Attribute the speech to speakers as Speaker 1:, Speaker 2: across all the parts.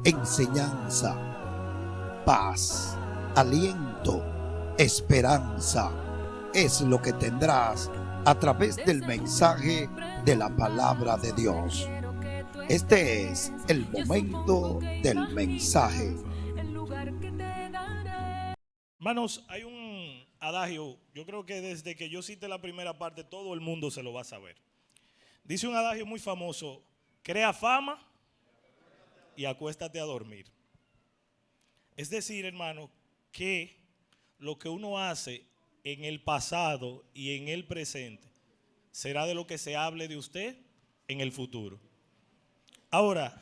Speaker 1: enseñanza, paz, aliento, esperanza. Es lo que tendrás a través del mensaje de la palabra de Dios. Este es el momento del mensaje.
Speaker 2: Hermanos, hay un adagio, yo creo que desde que yo cite la primera parte todo el mundo se lo va a saber. Dice un adagio muy famoso: crea fama y acuéstate a dormir. Es decir, hermano, que lo que uno hace en el pasado y en el presente será de lo que se hable de usted en el futuro. Ahora,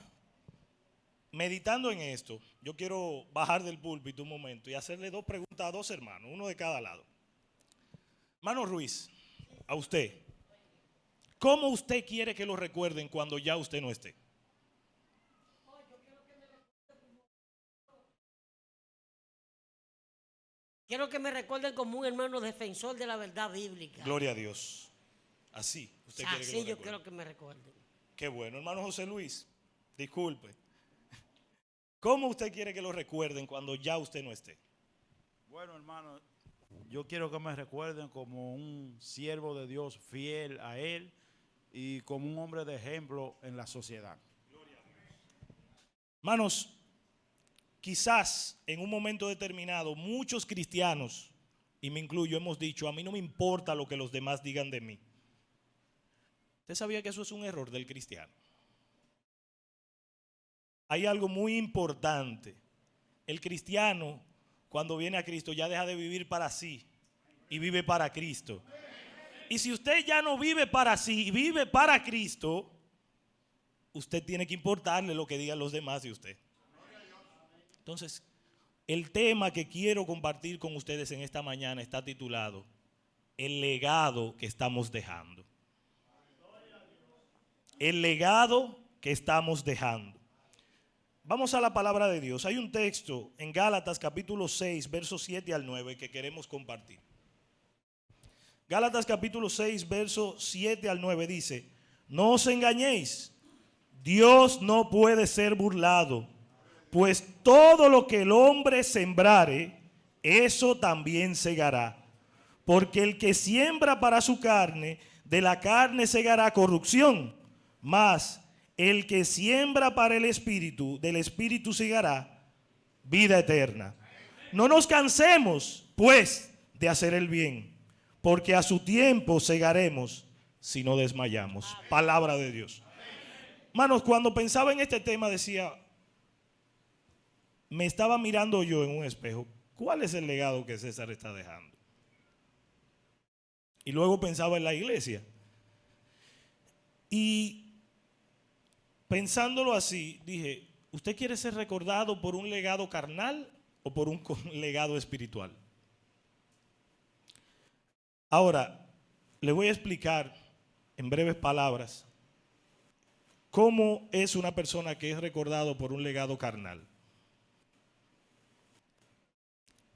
Speaker 2: meditando en esto, yo quiero bajar del púlpito un momento y hacerle dos preguntas a dos hermanos, uno de cada lado. Hermano Ruiz, a usted, ¿cómo usted quiere que lo recuerden cuando ya usted no esté?
Speaker 3: Quiero que me recuerden como un hermano defensor de la verdad bíblica.
Speaker 2: Gloria a Dios. Así, usted quiere que
Speaker 3: así
Speaker 2: lo
Speaker 3: yo
Speaker 2: recuerden.
Speaker 3: quiero que me recuerden.
Speaker 2: Qué bueno, hermano José Luis, disculpe. ¿Cómo usted quiere que lo recuerden cuando ya usted no esté?
Speaker 4: Bueno, hermano, yo quiero que me recuerden como un siervo de Dios fiel a Él y como un hombre de ejemplo en la sociedad.
Speaker 2: Hermanos, quizás en un momento determinado muchos cristianos, y me incluyo, hemos dicho: a mí no me importa lo que los demás digan de mí. ¿Usted sabía que eso es un error del cristiano? Hay algo muy importante. El cristiano, cuando viene a Cristo, ya deja de vivir para sí y vive para Cristo. Y si usted ya no vive para sí y vive para Cristo, usted tiene que importarle lo que digan los demás de usted. Entonces, el tema que quiero compartir con ustedes en esta mañana está titulado El legado que estamos dejando. El legado que estamos dejando. Vamos a la palabra de Dios. Hay un texto en Gálatas capítulo 6, versos 7 al 9 que queremos compartir. Gálatas capítulo 6, versos 7 al 9 dice: no os engañéis, Dios no puede ser burlado, pues todo lo que el hombre sembrare, eso también segará. Porque el que siembra para su carne, de la carne segará corrupción, mas el que siembra para el Espíritu, del Espíritu segará vida eterna. No nos cansemos, pues, de hacer el bien, porque a su tiempo segaremos si no desmayamos. Palabra de Dios. Hermanos, cuando pensaba en este tema decía, me estaba mirando yo en un espejo, ¿cuál es el legado que César está dejando? Y luego pensaba en la iglesia. Y pensándolo así, dije, ¿usted quiere ser recordado por un legado carnal o por un legado espiritual? Ahora, le voy a explicar en breves palabras cómo es una persona que es recordado por un legado carnal.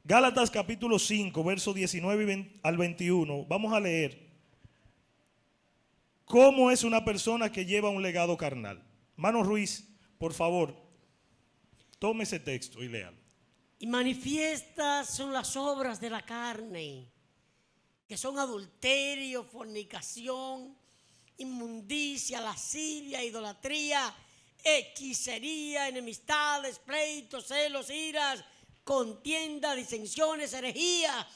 Speaker 2: Gálatas capítulo 5, versos 19 al 21, vamos a leer cómo es una persona que lleva un legado carnal. Hermano Ruiz, por favor, tome ese texto y léalo.
Speaker 3: Y manifiestas son las obras de la carne, que son adulterio, fornicación, inmundicia, lascivia, idolatría, hechicería, enemistades, pleitos, celos, iras, contienda, disensiones, herejías,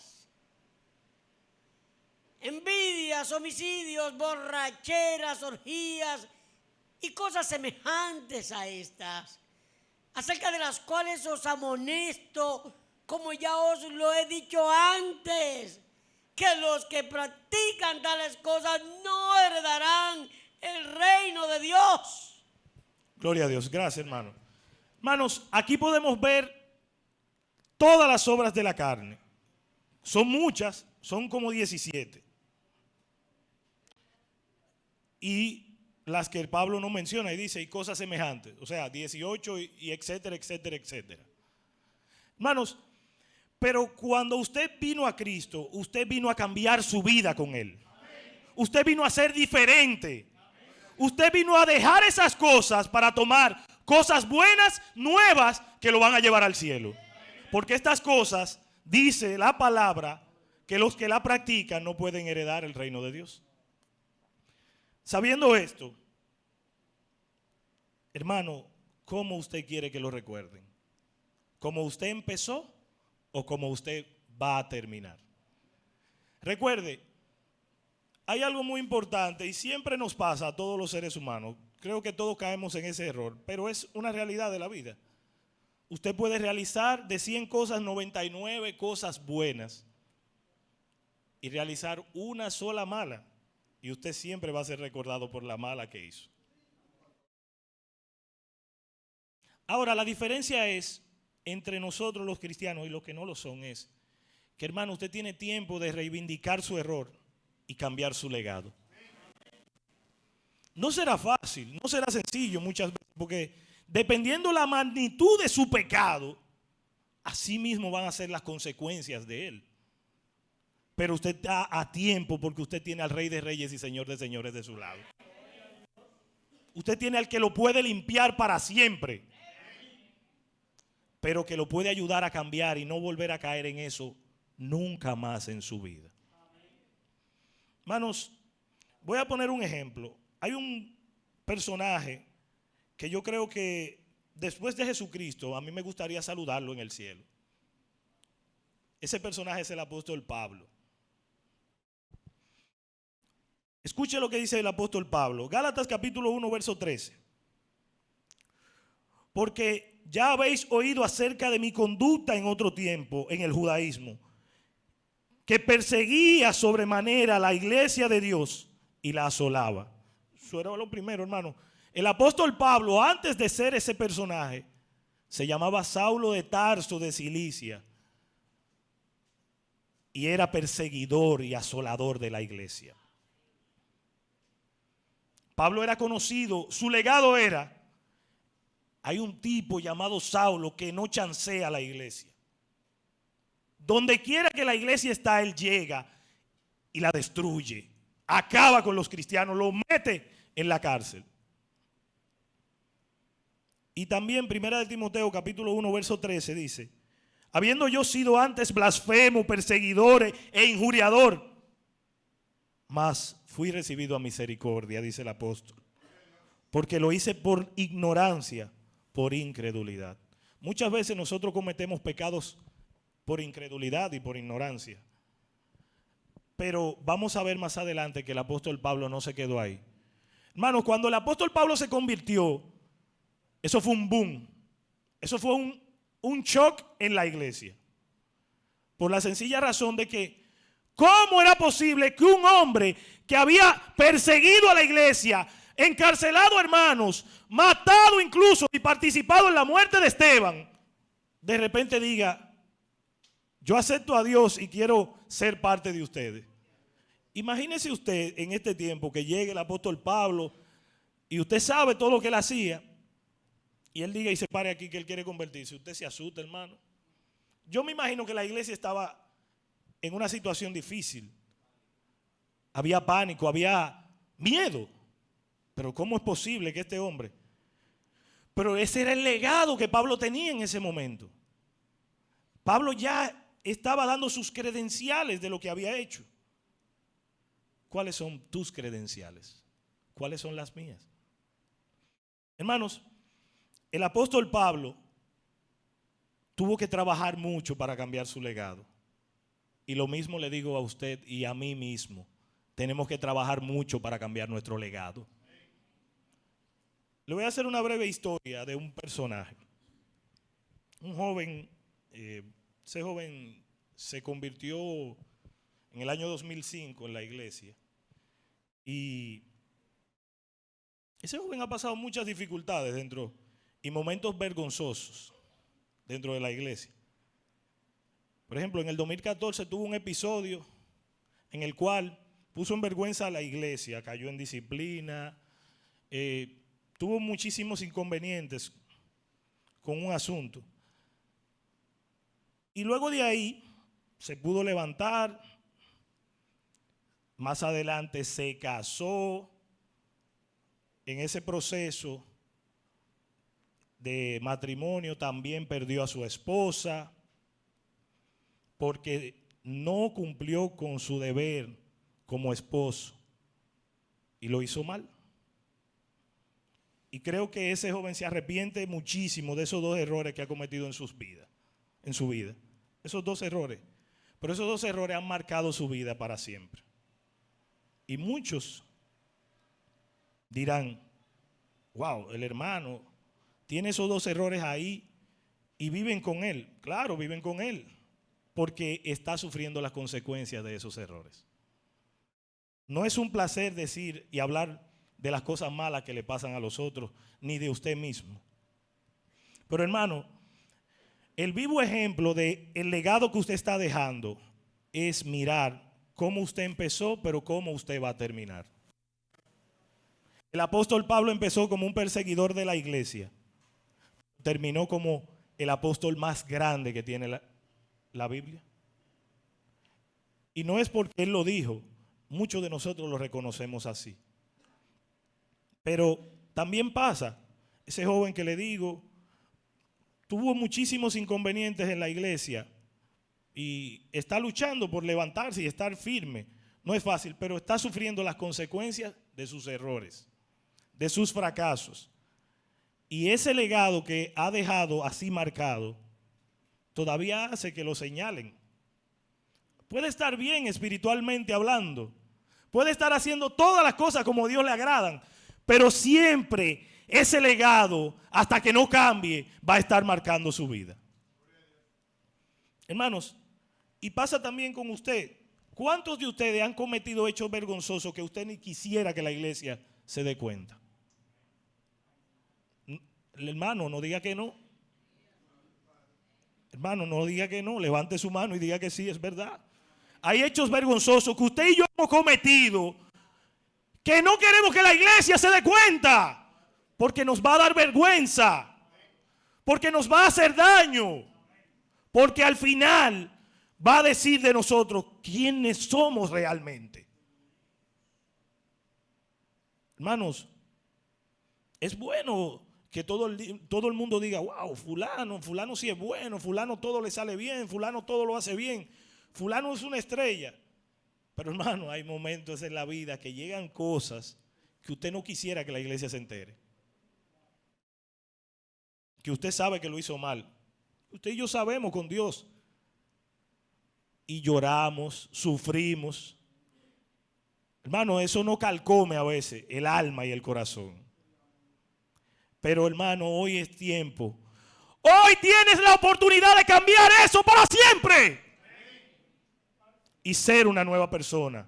Speaker 3: envidias, homicidios, borracheras, orgías y cosas semejantes a estas, acerca de las cuales os amonesto, como ya os lo he dicho antes, que los que practican tales cosas no heredarán el reino de Dios.
Speaker 2: Gloria a Dios, gracias hermano. Hermanos, aquí podemos ver todas las obras de la carne. Son muchas, son como 17. Y las que el Pablo no menciona y dice, y cosas semejantes, o sea, 18 y etcétera, etcétera, etcétera. Hermanos, pero cuando usted vino a Cristo, usted vino a cambiar su vida con Él. Usted vino a ser diferente. Usted vino a dejar esas cosas para tomar Cosas buenas, nuevas, que lo van a llevar al cielo. Porque estas cosas, dice la palabra, que los que la practican no pueden heredar el reino de Dios. Sabiendo esto, hermano, ¿cómo usted quiere que lo recuerden? ¿Cómo usted empezó o cómo usted va a terminar? Recuerde, hay algo muy importante y siempre nos pasa a todos los seres humanos. Creo que todos caemos en ese error, pero es una realidad de la vida. Usted puede realizar de 100 cosas, 99 cosas buenas y realizar una sola mala. Y usted siempre va a ser recordado por la mala que hizo. Ahora, la diferencia es entre nosotros los cristianos y los que no lo son es que, hermano, usted tiene tiempo de reivindicar su error y cambiar su legado. No será fácil, no será sencillo muchas veces, porque dependiendo la magnitud de su pecado, así mismo van a ser las consecuencias de él. Pero usted está a tiempo porque usted tiene al Rey de Reyes y Señor de Señores de su lado. Usted tiene al que lo puede limpiar para siempre, pero que lo puede ayudar a cambiar y no volver a caer en eso nunca más en su vida. Hermanos, voy a poner un ejemplo. Hay un personaje que yo creo que después de Jesucristo a mí me gustaría saludarlo en el cielo. Ese personaje es el apóstol Pablo. Escuche lo que dice el apóstol Pablo. Gálatas capítulo 1, verso 13. Porque ya habéis oído acerca de mi conducta en otro tiempo en el judaísmo, que perseguía sobremanera la iglesia de Dios y la asolaba. Eso era lo primero, hermano. El apóstol Pablo, antes de ser ese personaje, se llamaba Saulo de Tarso de Cilicia y era perseguidor y asolador de la iglesia. Pablo era conocido, su legado era: hay un tipo llamado Saulo que no chancea a la iglesia. Donde quiera que la iglesia está, él llega y la destruye. Acaba con los cristianos, los mete en la cárcel. Y también 1 Timoteo capítulo 1 verso 13 dice: habiendo yo sido antes blasfemo, perseguidor e injuriador, mas fui recibido a misericordia, dice el apóstol, porque lo hice por ignorancia, por incredulidad. Muchas veces nosotros cometemos pecados por incredulidad y por ignorancia. Pero vamos a ver más adelante que el apóstol Pablo no se quedó ahí. Hermanos, cuando el apóstol Pablo se convirtió, eso fue un boom. Eso fue un shock en la iglesia. Por la sencilla razón de que, ¿cómo era posible que un hombre que había perseguido a la iglesia, encarcelado hermanos, matado incluso y participado en la muerte de Esteban, de repente diga: yo acepto a Dios y quiero ser parte de ustedes? Imagínese usted en este tiempo que llegue el apóstol Pablo y usted sabe todo lo que él hacía y él diga y se pare aquí que él quiere convertirse. Usted se asusta, hermano. Yo me imagino que la iglesia estaba en una situación difícil. Había pánico, había miedo. Pero ¿cómo es posible que este hombre? Pero ese era el legado que Pablo tenía en ese momento. Pablo ya estaba dando sus credenciales de lo que había hecho. ¿Cuáles son tus credenciales? ¿Cuáles son las mías? Hermanos, el apóstol Pablo tuvo que trabajar mucho para cambiar su legado. Y lo mismo le digo a usted y a mí mismo. Tenemos que trabajar mucho para cambiar nuestro legado. Le voy a hacer una breve historia de un personaje. Un joven, ese joven se convirtió en el año 2005 en la iglesia. Y ese joven ha pasado muchas dificultades dentro y momentos vergonzosos dentro de la iglesia. Por ejemplo, en el 2014 tuvo un episodio en el cual puso en vergüenza a la iglesia, cayó en disciplina, tuvo muchísimos inconvenientes con un asunto. Y luego de ahí se pudo levantar, más adelante se casó. En ese proceso de matrimonio también perdió a su esposa porque no cumplió con su deber como esposo y lo hizo mal. Y creo que ese joven se arrepiente muchísimo de esos 2 errores que ha cometido en su vida. Esos 2 errores. Pero esos 2 errores han marcado su vida para siempre. Y muchos dirán, wow, el hermano tiene esos 2 errores ahí y viven con él. Claro, viven con él, porque está sufriendo las consecuencias de esos errores. No es un placer decir y hablar de las cosas malas que le pasan a los otros, ni de usted mismo. Pero hermano, el vivo ejemplo de el legado que usted está dejando es mirar cómo usted empezó, pero cómo usted va a terminar. El apóstol Pablo empezó como un perseguidor de la iglesia. Terminó como el apóstol más grande que tiene la Biblia. Y no es porque él lo dijo, muchos de nosotros lo reconocemos así. Pero también pasa, ese joven que le digo, tuvo muchísimos inconvenientes en la iglesia y está luchando por levantarse y estar firme. No es fácil, pero está sufriendo las consecuencias de sus errores, de sus fracasos. Y ese legado que ha dejado así marcado, todavía hace que lo señalen. Puede estar bien espiritualmente hablando, puede estar haciendo todas las cosas como a Dios le agradan, pero siempre ese legado, hasta que no cambie, va a estar marcando su vida. Hermanos, y pasa también con usted. ¿Cuántos de ustedes han cometido hechos vergonzosos que usted ni quisiera que la iglesia se dé cuenta? Hermano, no diga que no. Hermano, no diga que no. Levante su mano y diga que sí, es verdad. Hay hechos vergonzosos que usted y yo hemos cometido que no queremos que la iglesia se dé cuenta, porque nos va a dar vergüenza, porque nos va a hacer daño, porque al final va a decir de nosotros quiénes somos realmente. Hermanos, es bueno que todo el mundo diga, wow, fulano sí es bueno, fulano todo le sale bien, fulano todo lo hace bien, fulano es una estrella. Pero hermano, hay momentos en la vida que llegan cosas que usted no quisiera que la iglesia se entere. Que usted sabe que lo hizo mal. Usted y yo sabemos con Dios. Y lloramos, sufrimos. Hermano, eso no calcome a veces el alma y el corazón. Pero hermano, hoy es tiempo. Hoy tienes la oportunidad de cambiar eso para siempre. Y ser una nueva persona.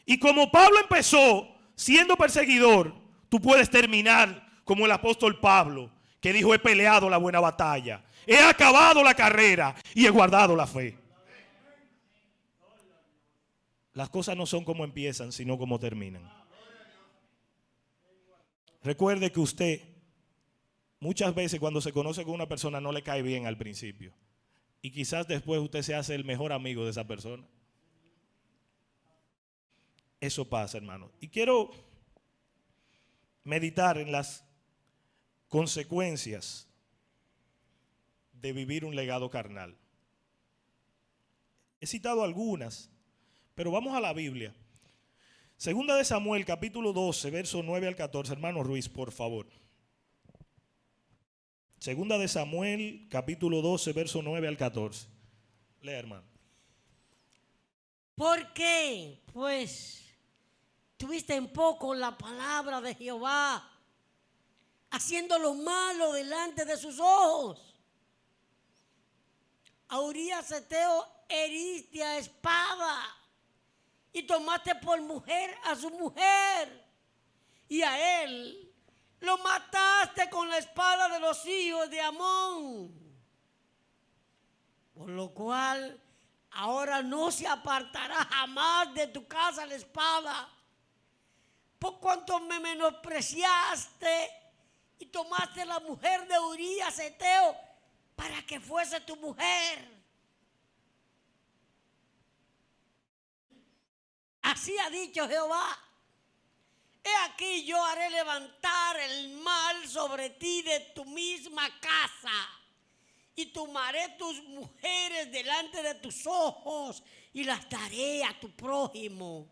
Speaker 2: Y como Pablo empezó siendo perseguidor, tú puedes terminar como el apóstol Pablo, que dijo: he peleado la buena batalla, he acabado la carrera y he guardado la fe. Las cosas no son como empiezan, sino como terminan. Recuerde que usted muchas veces cuando se conoce con una persona no le cae bien al principio. Y quizás después usted se hace el mejor amigo de esa persona. Eso pasa, hermano. Y quiero meditar en las consecuencias de vivir un legado carnal. He citado algunas, pero vamos a la Biblia. Segunda de Samuel, capítulo 12, verso 9 al 14. Hermano Ruiz, por favor. Segunda de Samuel, capítulo 12, verso 9 al 14. Lea, hermano.
Speaker 3: ¿Por qué? Pues tuviste en poco la palabra de Jehová, haciendo lo malo delante de sus ojos. A Urías Eteo heriste a espada y tomaste por mujer a su mujer, y a él lo mataste con la espada de los hijos de Amón. Por lo cual ahora no se apartará jamás de tu casa la espada, por cuanto me menospreciaste y tomaste la mujer de Urías Eteo para que fuese tu mujer. Así ha dicho Jehová: he aquí yo haré levantar el mal sobre ti de tu misma casa, y tomaré tus mujeres delante de tus ojos y las daré a tu prójimo,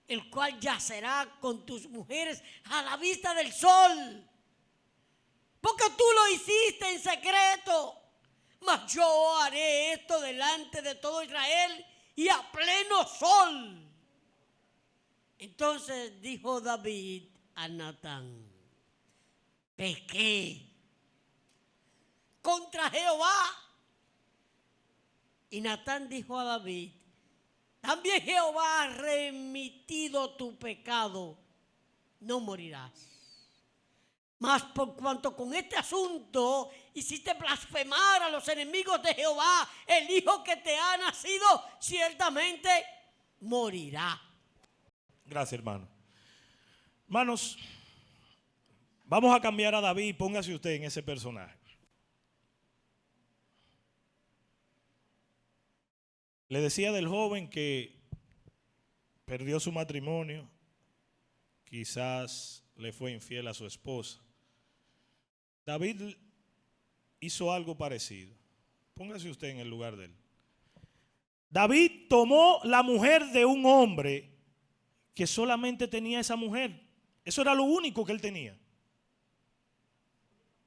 Speaker 3: el cual yacerá con tus mujeres a la vista del sol. Porque tú lo hiciste en secreto, mas yo haré esto delante de todo Israel y a pleno sol. Entonces dijo David a Natán: pequé contra Jehová. Y Natán dijo a David: también Jehová ha remitido tu pecado, no morirás. Mas por cuanto con este asunto hiciste blasfemar a los enemigos de Jehová, el hijo que te ha nacido ciertamente morirá.
Speaker 2: Gracias, hermano. Hermanos, vamos a cambiar a David. Póngase usted en ese personaje. Le decía del joven que perdió su matrimonio, quizás le fue infiel a su esposa. David hizo algo parecido. Póngase usted en el lugar de él. David tomó la mujer de un hombre que solamente tenía esa mujer. Eso era lo único que él tenía.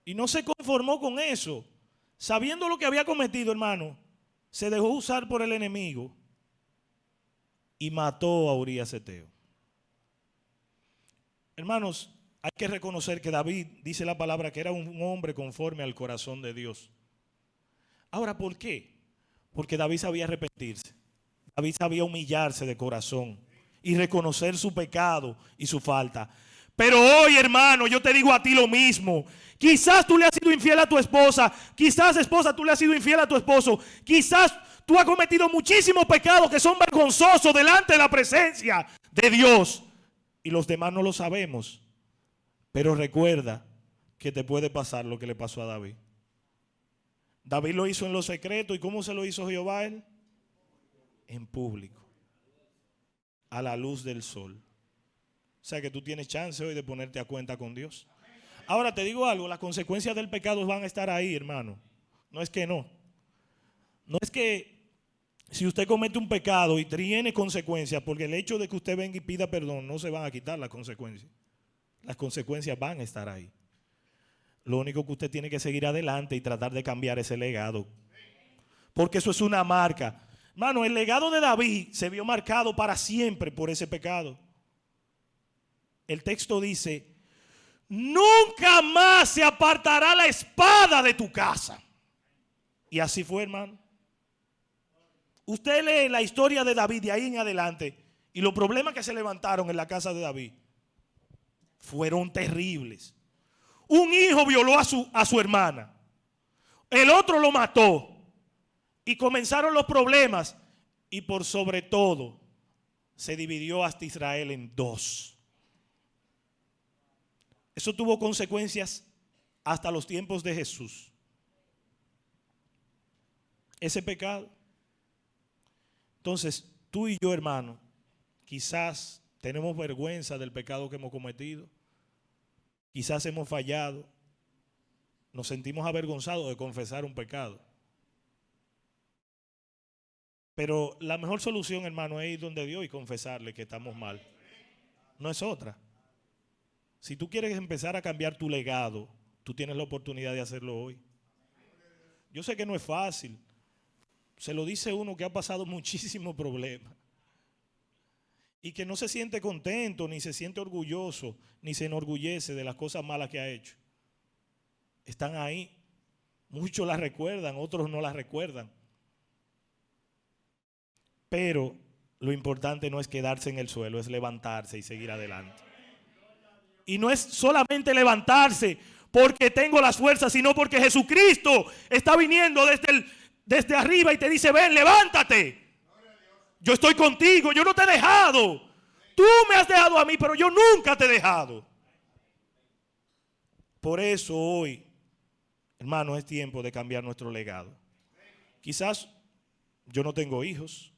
Speaker 2: Y no se conformó con eso. Sabiendo lo que había cometido, hermano, se dejó usar por el enemigo y mató a Urías Eteo. Hermanos, hay que reconocer que David, dice la palabra, que era un hombre conforme al corazón de Dios. Ahora, ¿por qué? Porque David sabía arrepentirse. David sabía humillarse de corazón y reconocer su pecado y su falta. Pero hoy, hermano, yo te digo a ti lo mismo. Quizás tú le has sido infiel a tu esposa. Quizás, esposa, tú le has sido infiel a tu esposo. Quizás tú has cometido muchísimos pecados que son vergonzosos delante de la presencia de Dios. Y los demás no lo sabemos. Pero recuerda que te puede pasar lo que le pasó a David. David lo hizo en lo secreto. ¿Y cómo se lo hizo Jehová a él? En público. A la luz del sol. O sea que tú tienes chance hoy de ponerte a cuenta con Dios. Ahora te digo algo, las consecuencias del pecado van a estar ahí, hermano. No es que no. No es que si usted comete un pecado y tiene consecuencias, porque el hecho de que usted venga y pida perdón no se van a quitar las consecuencias. Las consecuencias van a estar ahí. Lo único que usted tiene que seguir adelante y tratar de cambiar ese legado. Porque eso es una marca. Hermano, el legado de David se vio marcado para siempre por ese pecado. El texto dice: nunca más se apartará la espada de tu casa. Y así fue, hermano. Usted lee la historia de David de ahí en adelante y los problemas que se levantaron en la casa de David fueron terribles. Un hijo violó a su hermana. El otro lo mató. Y comenzaron los problemas. Y por sobre todo, se dividió hasta Israel en dos. Eso tuvo consecuencias hasta los tiempos de Jesús. Ese pecado. Entonces, tú y yo, hermano, quizás tenemos vergüenza del pecado que hemos cometido. Quizás hemos fallado. Nos sentimos avergonzados de confesar un pecado. Pero la mejor solución, hermano, es ir donde Dios y confesarle que estamos mal. No es otra. Si tú quieres empezar a cambiar tu legado, tú tienes la oportunidad de hacerlo hoy. Yo sé que no es fácil. Se lo dice uno que ha pasado muchísimos problemas. Y que no se siente contento, ni se siente orgulloso, ni se enorgullece de las cosas malas que ha hecho. Están ahí. Muchos las recuerdan, otros no las recuerdan. Pero lo importante no es quedarse en el suelo, es levantarse y seguir adelante. Y no es solamente levantarse porque tengo las fuerzas, sino porque Jesucristo está viniendo desde arriba y te dice: ven, levántate. Yo estoy contigo, yo no te he dejado. Tú me has dejado a mí, pero yo nunca te he dejado. Por eso hoy, hermano, es tiempo de cambiar nuestro legado. Quizás yo no tengo hijos.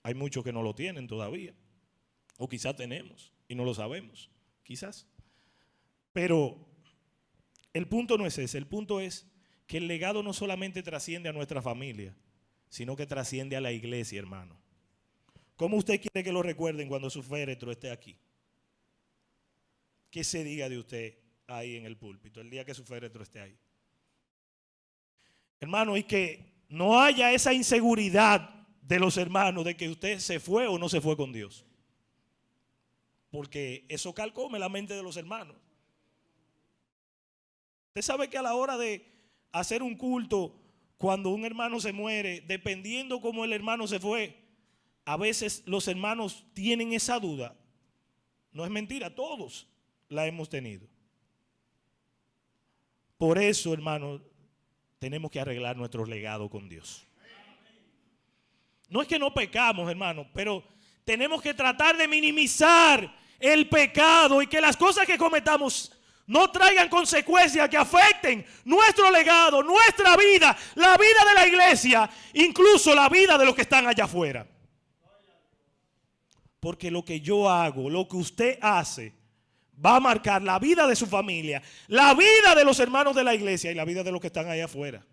Speaker 2: Hay muchos que no lo tienen todavía. O quizás tenemos y no lo sabemos. quizás. Pero el punto no es ese, el punto es que el legado no solamente trasciende a nuestra familia, sino que trasciende a la iglesia, hermano. ¿Cómo usted quiere que lo recuerden cuando su féretro esté aquí? ¿Qué se diga de usted ahí en el púlpito el día que su féretro esté ahí? Hermano, y que no haya esa inseguridad de los hermanos de que usted se fue o no se fue con Dios. Porque eso carcome la mente de los hermanos. Usted sabe que a la hora de hacer un culto, cuando un hermano se muere, dependiendo cómo el hermano se fue, a veces los hermanos tienen esa duda. No es mentira, todos la hemos tenido. Por eso, hermano, tenemos que arreglar nuestro legado con Dios. No es que no pecamos, hermano, pero tenemos que tratar de minimizar el pecado y que las cosas que cometamos no traigan consecuencias que afecten nuestro legado, nuestra vida, la vida de la iglesia, incluso la vida de los que están allá afuera. Porque lo que yo hago, lo que usted hace, va a marcar la vida de su familia, la vida de los hermanos de la iglesia y la vida de los que están allá afuera.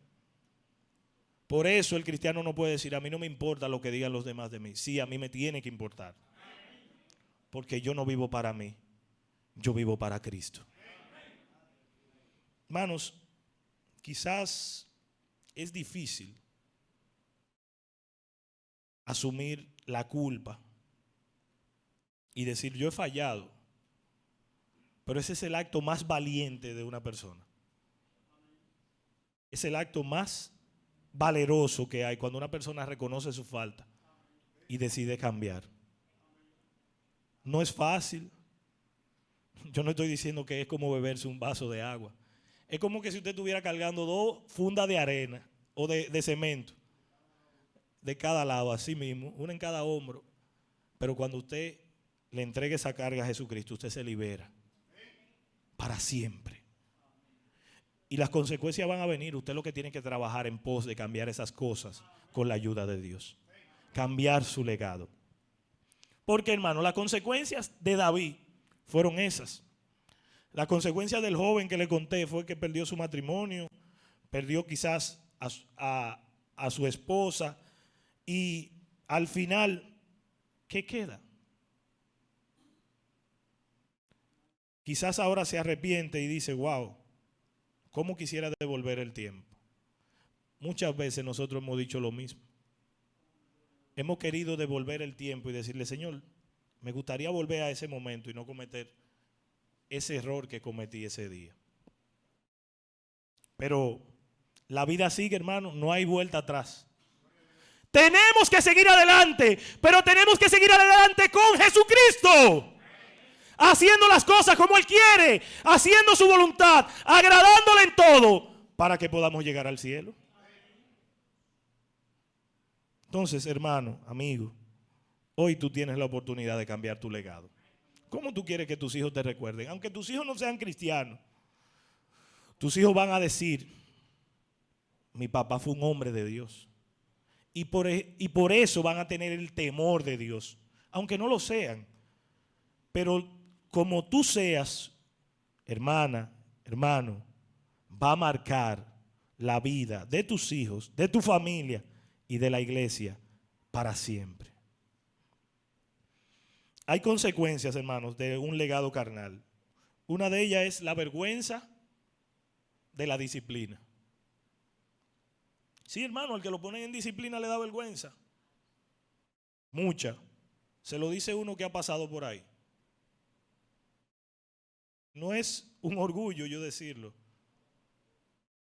Speaker 2: Por eso el cristiano no puede decir, a mí no me importa lo que digan los demás de mí. Sí, a mí me tiene que importar. Porque yo no vivo para mí, yo vivo para Cristo. Hermanos, quizás es difícil asumir la culpa y decir, yo he fallado. Pero ese es el acto más valiente de una persona. Es el acto más valeroso que hay cuando una persona reconoce su falta y decide cambiar. No es fácil. Yo no estoy diciendo que es como beberse un vaso de agua. Es como que si usted estuviera cargando 2 fundas de arena o de cemento de cada lado, así mismo, una en cada hombro. Pero cuando usted le entregue esa carga a Jesucristo, usted se libera para siempre. Y las consecuencias van a venir. Usted lo que tiene que trabajar en pos de cambiar esas cosas con la ayuda de Dios. Cambiar su legado. Porque, hermano, las consecuencias de David fueron esas. La consecuencia del joven que le conté fue que perdió su matrimonio, perdió quizás a su esposa y al final, ¿qué queda? Quizás ahora se arrepiente y dice, wow, ¿cómo quisiera devolver el tiempo? Muchas veces nosotros hemos dicho lo mismo. Hemos querido devolver el tiempo y decirle, Señor, me gustaría volver a ese momento y no cometer ese error que cometí ese día. Pero la vida sigue, hermano, no hay vuelta atrás. Tenemos que seguir adelante, pero tenemos que seguir adelante con Jesucristo. Haciendo las cosas como Él quiere, haciendo su voluntad, agradándole en todo, para que podamos llegar al cielo. Entonces, hermano, amigo, hoy tú tienes la oportunidad de cambiar tu legado. ¿Cómo tú quieres que tus hijos te recuerden? Aunque tus hijos no sean cristianos, tus hijos van a decir, mi papá fue un hombre de Dios. Y por eso van a tener el temor de Dios, aunque no lo sean. Pero como tú seas, hermana, hermano, va a marcar la vida de tus hijos, de tu familia y de la iglesia para siempre. Hay consecuencias, hermanos, de un legado carnal. Una de ellas es la vergüenza de la disciplina. Sí, hermano, al que lo ponen en disciplina le da vergüenza. Mucha. Se lo dice uno que ha pasado por ahí. No es un orgullo yo decirlo,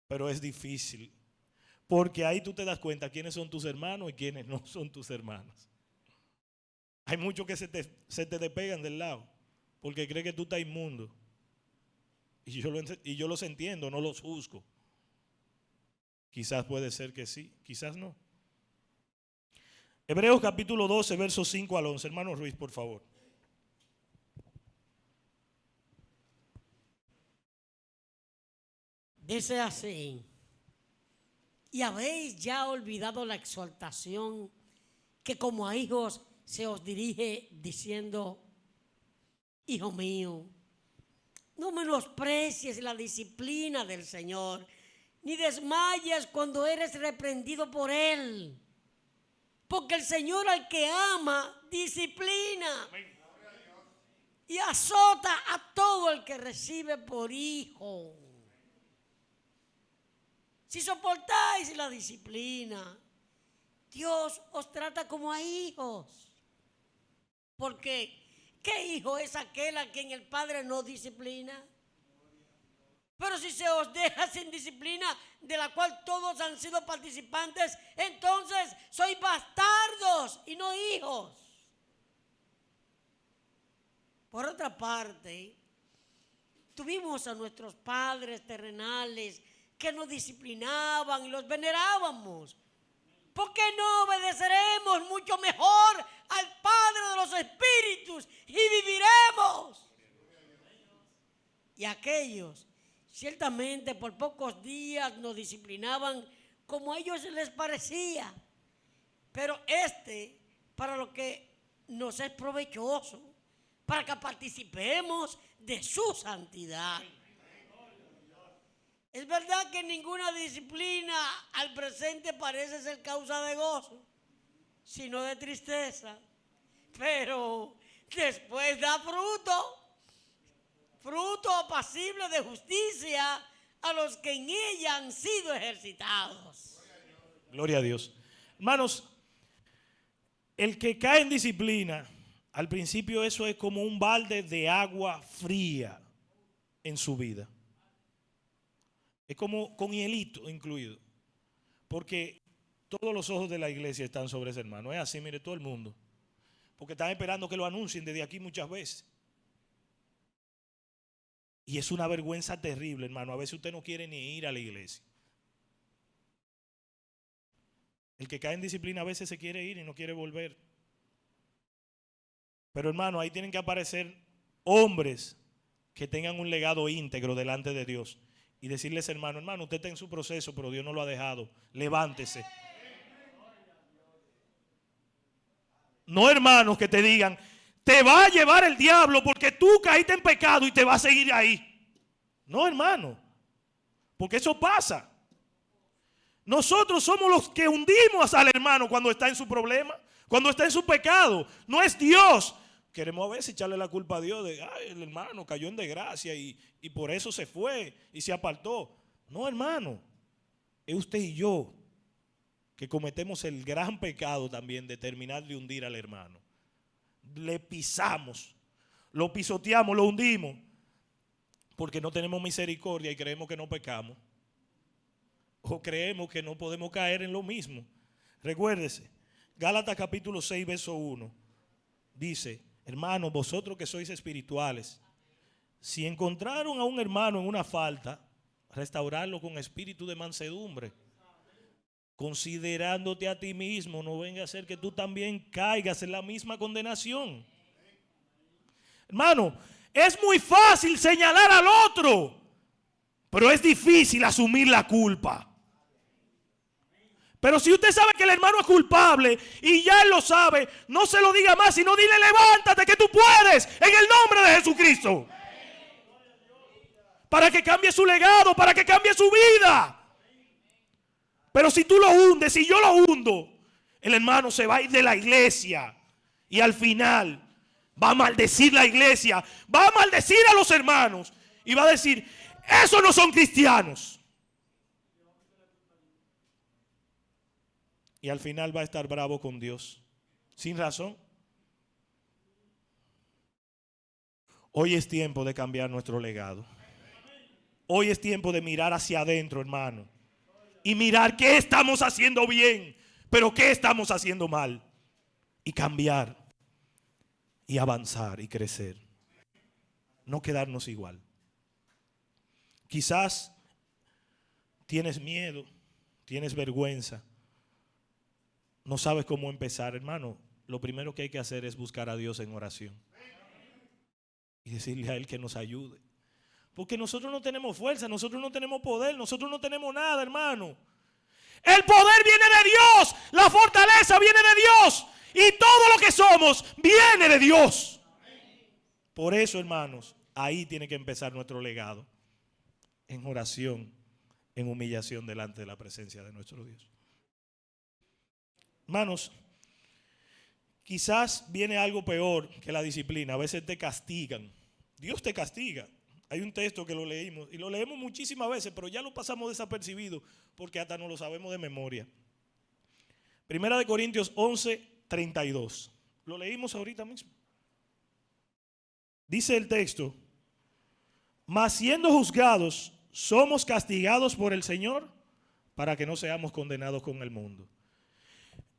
Speaker 2: pero es difícil. Porque ahí tú te das cuenta quiénes son tus hermanos y quiénes no son tus hermanos. Hay muchos que se te despegan del lado porque creen que tú estás inmundo. Y yo los entiendo, no los juzgo. Quizás puede ser que sí, quizás no. Hebreos capítulo 12, versos 5 al 11. Hermano Ruiz, por favor.
Speaker 3: Dice así: y habéis ya olvidado la exhortación que como a hijos se os dirige diciendo, hijo mío, No menosprecies la disciplina del Señor, ni desmayes cuando eres reprendido por Él. Porque el Señor al que ama, disciplina y azota a todo el que recibe por hijo. Si soportáis la disciplina, Dios os trata como a hijos. Porque ¿qué hijo es aquel a quien el Padre no disciplina? Pero si se os deja sin disciplina, de la cual todos han sido participantes, entonces sois bastardos y no hijos. Por otra parte, tuvimos a nuestros padres terrenales que nos disciplinaban y los venerábamos. ¿Por qué no obedeceremos mucho mejor al Padre de los Espíritus y viviremos? Y aquellos, ciertamente por pocos días nos disciplinaban como a ellos les parecía, pero para lo que nos es provechoso, para que participemos de su santidad. Es verdad que ninguna disciplina al presente parece ser causa de gozo, sino de tristeza, pero después da fruto apacible de justicia a los que en ella han sido ejercitados.
Speaker 2: Gloria a Dios. Hermanos, el que cae en disciplina, al principio eso es como un balde de agua fría en su vida. Es como con hielito incluido. Porque todos los ojos de la iglesia están sobre ese hermano. Es así, mire, todo el mundo. Porque están esperando que lo anuncien desde aquí muchas veces. Y es una vergüenza terrible, hermano. A veces usted no quiere ni ir a la iglesia. El que cae en disciplina a veces se quiere ir y no quiere volver. Pero hermano, ahí tienen que aparecer hombres que tengan un legado íntegro delante de Dios. Y decirles, hermano, usted está en su proceso, pero Dios no lo ha dejado. Levántese. No, hermanos, que te digan, te va a llevar el diablo porque tú caíste en pecado y te va a seguir ahí. No, hermano, porque eso pasa. Nosotros somos los que hundimos al hermano cuando está en su problema, cuando está en su pecado. No es Dios. Queremos a veces echarle la culpa a Dios de, ay, el hermano cayó en desgracia y por eso se fue y se apartó. No, hermano, es usted y yo que cometemos el gran pecado también de terminar de hundir al hermano. Le pisamos, lo pisoteamos, lo hundimos, porque no tenemos misericordia y creemos que no pecamos. O creemos que no podemos caer en lo mismo. Recuérdese, Gálatas capítulo 6, verso 1, dice, hermanos, vosotros que sois espirituales, si encontraron a un hermano en una falta, restaurarlo con espíritu de mansedumbre, considerándote a ti mismo, no venga a ser que tú también caigas en la misma condenación. Hermano, es muy fácil señalar al otro, pero es difícil asumir la culpa. Pero si usted sabe que el hermano es culpable y ya él lo sabe, no se lo diga más, sino dile, levántate que tú puedes, en el nombre de Jesucristo. Para que cambie su legado, para que cambie su vida. Pero si tú lo hundes, si yo lo hundo, el hermano se va a ir de la iglesia y al final va a maldecir la iglesia, va a maldecir a los hermanos y va a decir, esos no son cristianos. Y al final va a estar bravo con Dios, sin razón. Hoy es tiempo de cambiar nuestro legado. Hoy es tiempo de mirar hacia adentro, hermano. Y mirar qué estamos haciendo bien, pero qué estamos haciendo mal. Y cambiar, y avanzar, y crecer. No quedarnos igual. Quizás tienes miedo, tienes vergüenza. No sabes cómo empezar, hermano. Lo primero que hay que hacer es buscar a Dios en oración. Y decirle a Él que nos ayude. Porque nosotros no tenemos fuerza, nosotros no tenemos poder, nosotros no tenemos nada, hermano. El poder viene de Dios, la fortaleza viene de Dios. Y todo lo que somos viene de Dios. Por eso, hermanos, Ahí tiene que empezar nuestro legado, en oración, en humillación delante de la presencia de nuestro Dios. Hermanos, quizás viene algo peor que la disciplina. A veces te castigan. Dios te castiga. Hay un texto que lo leímos y lo leemos muchísimas veces, pero ya lo pasamos desapercibido porque hasta no lo sabemos de memoria. Primera de Corintios 11:32. Lo leímos ahorita mismo. Dice el texto: mas siendo juzgados, somos castigados por el Señor para que no seamos condenados con el mundo.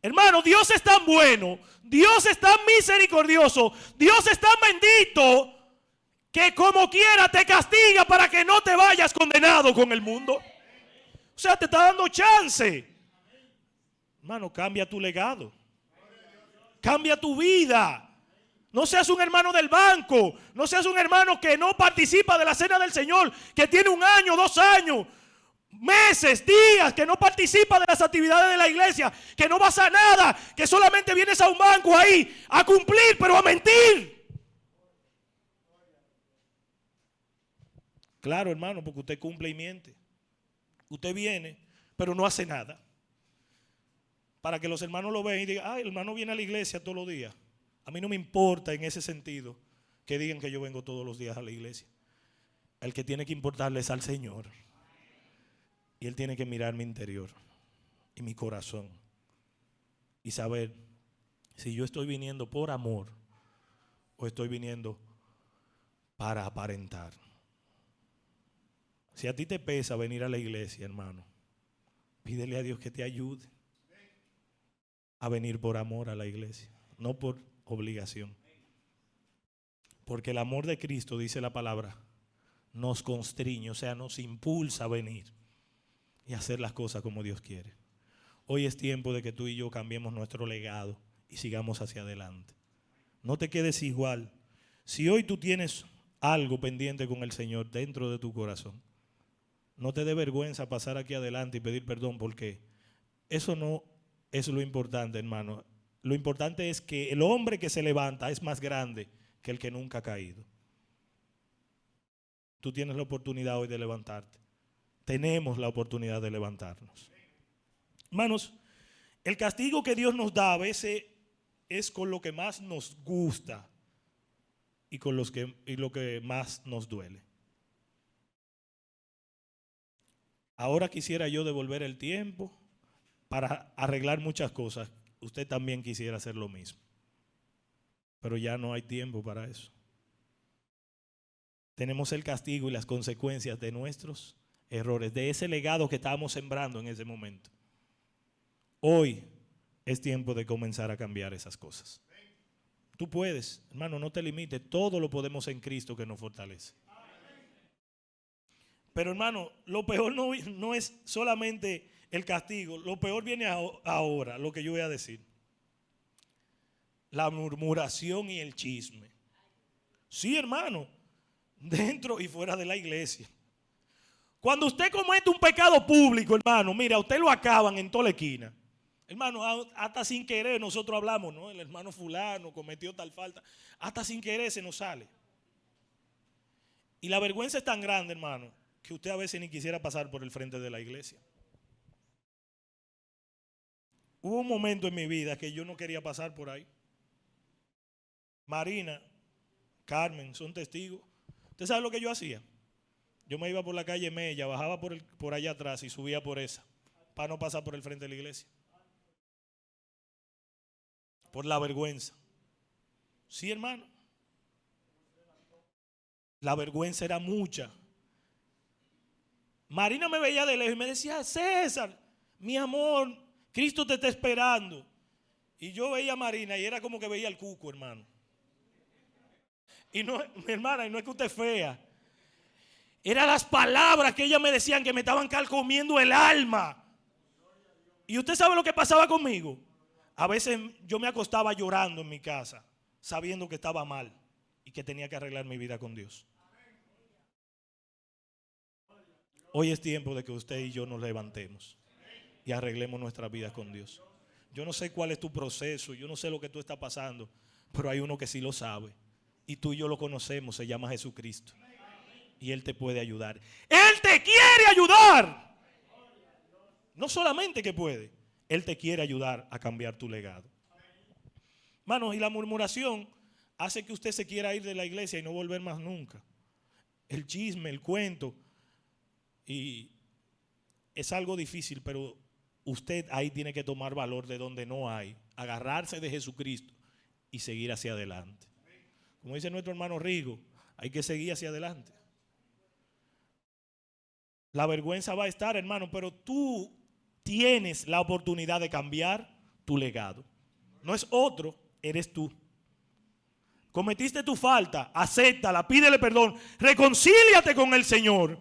Speaker 2: Hermano, Dios es tan bueno, Dios es tan misericordioso, Dios es tan bendito, que como quiera te castiga para que no te vayas condenado con el mundo. O sea, te está dando chance. Hermano, cambia tu legado. Cambia tu vida. No seas un hermano del banco. No seas un hermano que no participa de la cena del Señor, que tiene 1 año, 2 años, meses, días, que no participa de las actividades de la iglesia, que no vas a nada, que solamente vienes a un banco ahí a cumplir, pero a mentir. Claro, hermano, porque usted cumple y miente. Usted viene, pero no hace nada. Para que los hermanos lo vean y digan: ay, el hermano viene a la iglesia todos los días. A mí no me importa en ese sentido que digan que yo vengo todos los días a la iglesia. El que tiene que importarle es al Señor. Y Él tiene que mirar mi interior y mi corazón y saber si yo estoy viniendo por amor o estoy viniendo para aparentar. Si a ti te pesa venir a la iglesia, hermano, pídele a Dios que te ayude a venir por amor a la iglesia, no por obligación. Porque el amor de Cristo, dice la palabra, nos constriñe, o sea, nos impulsa a venir y hacer las cosas como Dios quiere. Hoy es tiempo de que tú y yo cambiemos nuestro legado y sigamos hacia adelante. No te quedes igual. Si hoy tú tienes algo pendiente con el Señor dentro de tu corazón, no te dé vergüenza pasar aquí adelante y pedir perdón, porque eso no es lo importante, hermano. Lo importante es que el hombre que se levanta es más grande que el que nunca ha caído. Tú tienes la oportunidad hoy de levantarte. Tenemos la oportunidad de levantarnos. Hermanos, el castigo que Dios nos da a veces es con lo que más nos gusta y con lo que más nos duele. Ahora quisiera yo devolver el tiempo para arreglar muchas cosas. Usted también quisiera hacer lo mismo. Pero ya no hay tiempo para eso. Tenemos el castigo y las consecuencias de nuestros errores, de ese legado que estábamos sembrando en ese momento. Hoy es tiempo de comenzar a cambiar esas cosas. Tú puedes, hermano, no te limites. Todo lo podemos en Cristo que nos fortalece. Pero hermano, lo peor no es solamente el castigo. Lo peor viene ahora, lo que yo voy a decir. La murmuración y el chisme. Sí, hermano, dentro y fuera de la iglesia. Cuando usted comete un pecado público, hermano, mira, usted lo acaban en toda la esquina. Hermano, hasta sin querer nosotros hablamos, ¿no? El hermano fulano cometió tal falta. Hasta sin querer se nos sale. Y la vergüenza es tan grande, hermano, que usted a veces ni quisiera pasar por el frente de la iglesia. Hubo un momento en mi vida que yo no quería pasar por ahí. Marina, Carmen son testigos. ¿Usted sabe lo que yo hacía? Yo me iba por la calle Mella, bajaba por allá atrás y subía por esa, para no pasar por el frente de la iglesia. Por la vergüenza. Sí, hermano. La vergüenza era mucha. Marina me veía de lejos y me decía: César, mi amor, Cristo te está esperando. Y yo veía a Marina y era como que veía al cuco, hermano. Y no, mi hermana, y no es que usted es fea. Eran las palabras que ella me decían que me estaban carcomiendo el alma. Y usted sabe lo que pasaba conmigo. A veces yo me acostaba llorando en mi casa, sabiendo que estaba mal y que tenía que arreglar mi vida con Dios. Hoy es tiempo de que usted y yo nos levantemos y arreglemos nuestra vida con Dios. Yo no sé cuál es tu proceso, yo no sé lo que tú estás pasando, pero hay uno que sí lo sabe Y tú y yo lo conocemos, se llama Jesucristo. Y Él te puede ayudar. Él te quiere ayudar. No solamente que puede, Él te quiere ayudar a cambiar tu legado. Hermanos, y la murmuración hace que usted se quiera ir de la iglesia y no volver más nunca. El chisme, el cuento. Y es algo difícil, pero usted ahí tiene que tomar valor de donde no hay. Agarrarse de Jesucristo y seguir hacia adelante. Como dice nuestro hermano Rigo, hay que seguir hacia adelante. La vergüenza va a estar, hermano, pero tú tienes la oportunidad de cambiar tu legado. No es otro, eres tú. Cometiste tu falta, acéptala, pídele perdón, reconcíliate con el Señor,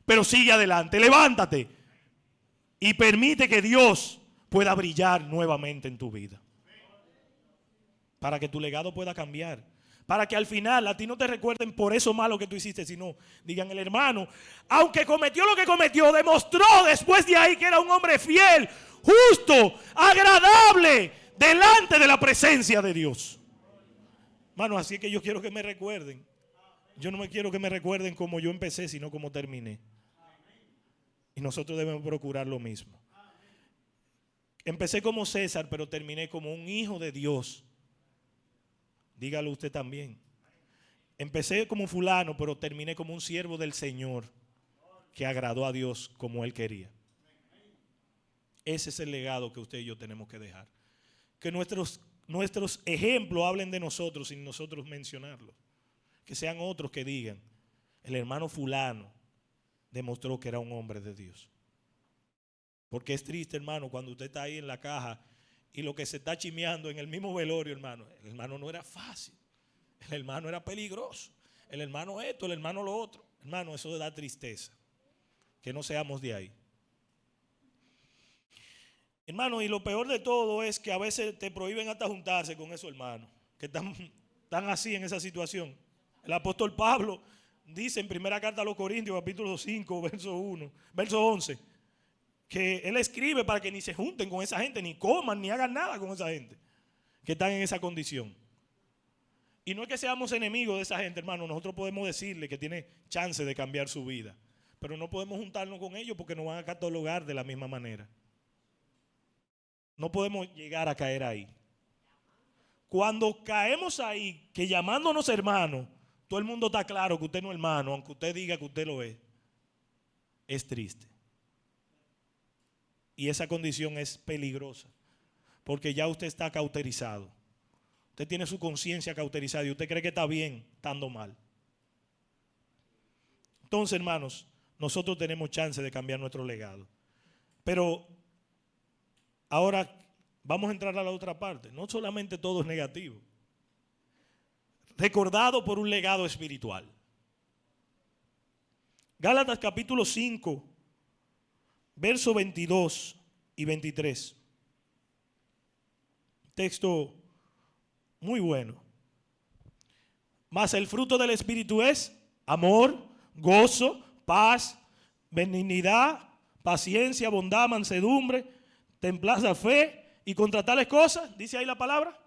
Speaker 2: pero sigue adelante, levántate y permite que Dios pueda brillar nuevamente en tu vida. Para que tu legado pueda cambiar. Para que al final a ti no te recuerden por eso malo que tú hiciste, sino digan: el hermano, aunque cometió lo que cometió, demostró después de ahí que era un hombre fiel, justo, agradable, delante de la presencia de Dios. Hermano, así es que yo quiero que me recuerden. Yo no me quiero que me recuerden como yo empecé, sino como terminé. Y nosotros debemos procurar lo mismo. Empecé como César, pero terminé como un hijo de Dios. Dígalo usted también. Empecé como fulano, pero terminé como un siervo del Señor que agradó a Dios como Él quería. Ese es el legado que usted y yo tenemos que dejar. Que nuestros ejemplos hablen de nosotros sin nosotros mencionarlos. Que sean otros que digan: el hermano fulano demostró que era un hombre de Dios. Porque es triste, hermano, cuando usted está ahí en la caja y lo que se está chimeando en el mismo velorio, hermano. El hermano no era fácil. El hermano era peligroso. El hermano esto, el hermano lo otro. Hermano, eso da tristeza. Que no seamos de ahí. Hermano, y lo peor de todo es que a veces te prohíben hasta juntarse con esos hermanos que están así en esa situación. El apóstol Pablo dice en 1 carta a los Corintios, capítulo 5, verso 11, que él escribe para que ni se junten con esa gente, ni coman, ni hagan nada con esa gente que están en esa condición. Y no es que seamos enemigos de esa gente, hermano. Nosotros podemos decirle que tiene chance de cambiar su vida, pero no podemos juntarnos con ellos porque nos van a catalogar de la misma manera. No podemos llegar a caer ahí. Cuando caemos ahí, que llamándonos hermanos, todo el mundo está claro que usted no es hermano, aunque usted diga que usted lo es triste. Y esa condición es peligrosa, porque ya usted está cauterizado. Usted tiene su conciencia cauterizada y usted cree que está bien estando mal. Entonces, hermanos, nosotros tenemos chance de cambiar nuestro legado. Pero ahora vamos a entrar a la otra parte. No solamente todo es negativo. Recordado por un legado espiritual. Gálatas capítulo 5. Verso 22 y 23. Texto muy bueno. Mas el fruto del Espíritu es amor, gozo, paz, benignidad, paciencia, bondad, mansedumbre, templanza, fe, y contra tales cosas, dice ahí la palabra,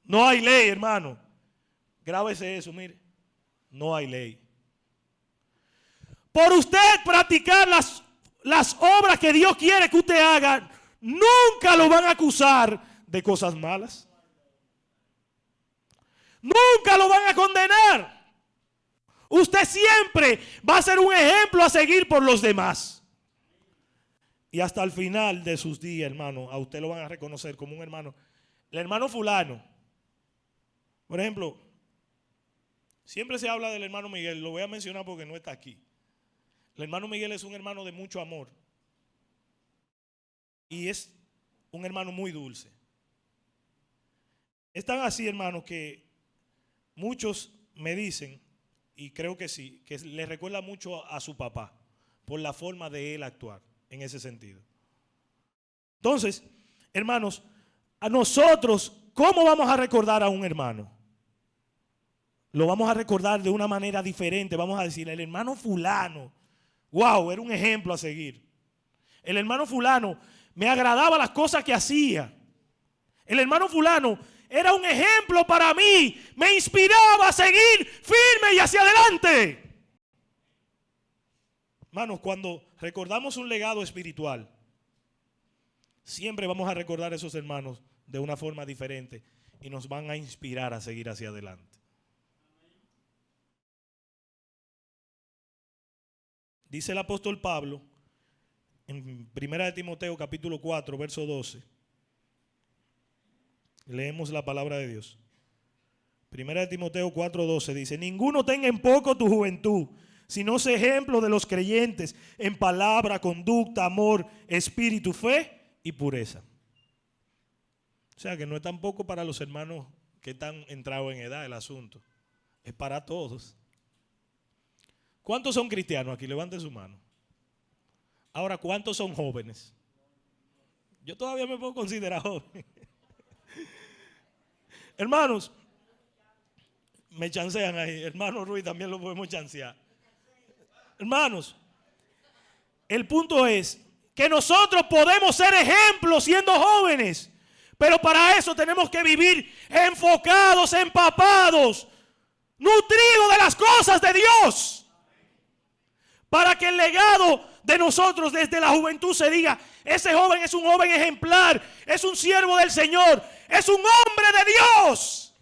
Speaker 2: no hay ley, hermano. Grábese eso, mire. No hay ley. Por usted practicar las obras que Dios quiere que usted haga, nunca lo van a acusar de cosas malas. Nunca lo van a condenar. Usted siempre va a ser un ejemplo a seguir por los demás. Y hasta el final de sus días, hermano, a usted lo van a reconocer como un hermano. El hermano fulano. Por ejemplo, siempre se habla del hermano Miguel. Lo voy a mencionar porque no está aquí. El hermano Miguel es un hermano de mucho amor. Y es un hermano muy dulce. Es tan así, hermano, que muchos me dicen, y creo que sí, que le recuerda mucho a su papá por la forma de él actuar en ese sentido. Entonces, hermanos, a nosotros, ¿cómo vamos a recordar a un hermano? Lo vamos a recordar de una manera diferente. Vamos a decir, el hermano fulano, wow, era un ejemplo a seguir. El hermano fulano me agradaba las cosas que hacía. El hermano fulano era un ejemplo para mí. Me inspiraba a seguir firme y hacia adelante. Hermanos, cuando recordamos un legado espiritual, siempre vamos a recordar a esos hermanos de una forma diferente y nos van a inspirar a seguir hacia adelante. Dice el apóstol Pablo en 1 Timoteo capítulo 4, verso 12. Leemos la palabra de Dios. 1 Timoteo 4, 12 dice: ninguno tenga en poco tu juventud, sino sé ejemplo de los creyentes en palabra, conducta, amor, espíritu, fe y pureza. O sea que no es tampoco para los hermanos que están entrados en edad el asunto. Es para todos. ¿Cuántos son cristianos aquí? Levanten su mano. Ahora, ¿cuántos son jóvenes? Yo todavía me puedo considerar joven. Hermanos, me chancean ahí. Hermano Ruiz también lo podemos chancear. Hermanos, el punto es que nosotros podemos ser ejemplos siendo jóvenes, pero para eso tenemos que vivir enfocados, empapados, nutridos de las cosas de Dios, para que el legado de nosotros desde la juventud se diga: ese joven es un joven ejemplar, es un siervo del Señor, es un hombre de Dios.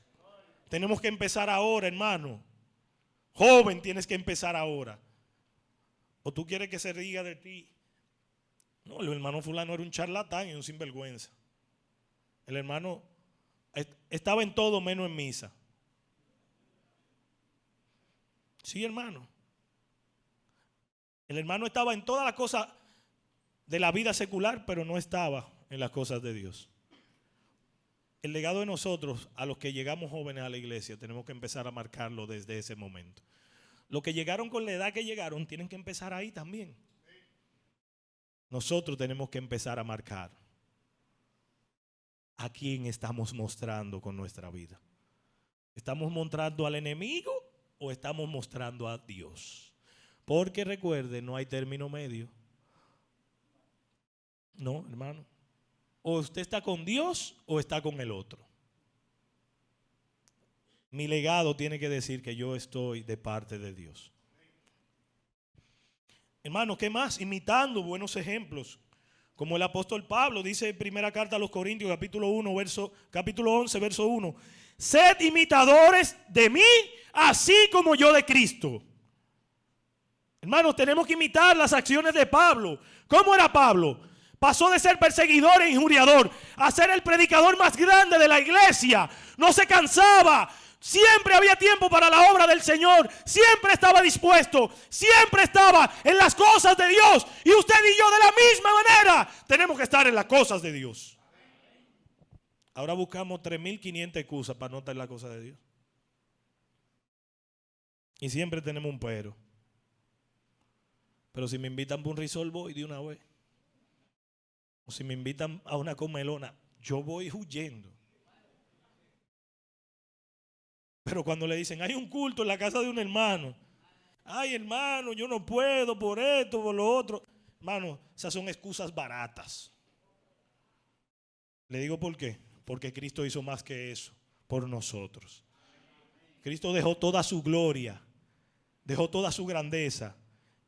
Speaker 2: Tenemos que empezar ahora, hermano. Joven, tienes que empezar ahora. ¿O tú quieres que se diga de ti? No, el hermano fulano era un charlatán y un sinvergüenza. El hermano estaba en todo menos en misa. Sí, hermano. El hermano estaba en todas las cosas de la vida secular, pero no estaba en las cosas de Dios. El legado de nosotros, a los que llegamos jóvenes a la iglesia, tenemos que empezar a marcarlo desde ese momento. Los que llegaron con la edad que llegaron, tienen que empezar ahí también. Nosotros tenemos que empezar a marcar a quién estamos mostrando con nuestra vida. ¿Estamos mostrando al enemigo o estamos mostrando a Dios? Porque recuerde, no hay término medio. No, hermano. O usted está con Dios o está con el otro. Mi legado tiene que decir que yo estoy de parte de Dios. Hermano, ¿qué más? Imitando buenos ejemplos. Como el apóstol Pablo dice en primera carta a los Corintios, capítulo 11, verso 1. Sed imitadores de mí, así como yo de Cristo. Hermanos, tenemos que imitar las acciones de Pablo. ¿Cómo era Pablo? Pasó de ser perseguidor e injuriador a ser el predicador más grande de la iglesia. No se cansaba. Siempre había tiempo para la obra del Señor. Siempre estaba dispuesto. Siempre estaba en las cosas de Dios. Y usted y yo de la misma manera tenemos que estar en las cosas de Dios. Ahora buscamos 3.500 excusas para no estar en las cosas de Dios. Y siempre tenemos un pero. Pero si me invitan para un risol, voy de una vez. O si me invitan a una comelona, yo voy huyendo. Pero cuando le dicen, hay un culto en la casa de un hermano. Ay, hermano, yo no puedo por esto, por lo otro. Hermano, esas son excusas baratas. Le digo por qué. Porque Cristo hizo más que eso por nosotros. Cristo dejó toda su gloria, dejó toda su grandeza